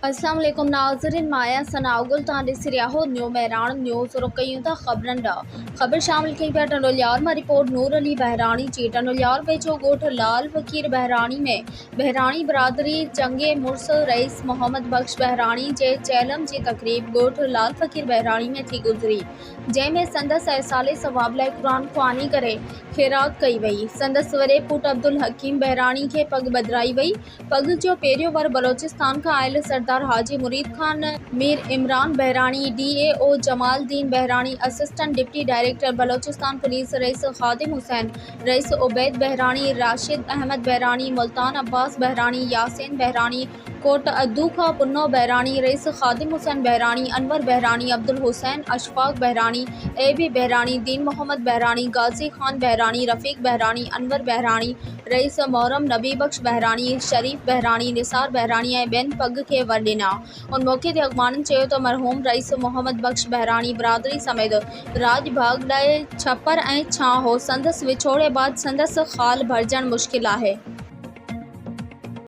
अस्सलाम वालेकुम नाज़रीन, माया सनाउगुल तां ॾिसी रहिया हो न्यू महराण न्यूज़ रुकयूं था ख़बरनि ॾांहुं। ख़बर शामिल कई पिया टंडोलियार मां रिपोर्ट नूर अली बहराणी जी। टंडोलियार वेझो ॻोठ लाल फ़कीर बहराणी में बहराणी बिरादरी चङे मुड़ुस रईस मोहम्मद बख्श बहराणी जे चेलम जी तक़रीब ॻोठ लाल फ़कीर बहराणी में थी गुज़री, जंहिं में संदसि अहसाले सवाब लाइ क़ुरान ख़्वानी करे ख़ैरात कई वई। संदसि वॾे पुट अब्दुल हकीम बहराणी खे पग ॿधाई वई। पग जो पहिरियों वार बलोचिस्तान खां oil Sardar Haji Murid Khan, Mir Imran Bahrani, DAO Jamaldin Bahrani, assistant deputy director Balochistan police Rais Khadim Hussain, Rais Ubaid Bahrani, Rashid Ahmed Bahrani, Multan Abbas Bahrani, Yasin Bahrani, Kot Addu Khan Punno Bahrani, Rais Khadim Hussain Bahrani, Anwar Bahrani, Abdul Hussain Ashfaq Bahrani, AB Bahrani, Din Mohammad Bahrani, Ghazi Khan Bahrani, Rafiq Bahrani, Anwar Bahrani, Rais Moharram Nabi बख्श बहराणी, शरीफ बहराणी, निसार बहराणी ऐं ॿियनि पग खे वर ॾिना। उन मौक़े ते अॻवाननि चयो त मरहूम रईस मोहम्मद बख्श बहराणी बिरादरी समेत राज भाग ॾाए छपर ऐं छां हो। संदसि विछोड़े बाद संदसि ख़ाल भरजणु मुश्किल आहे।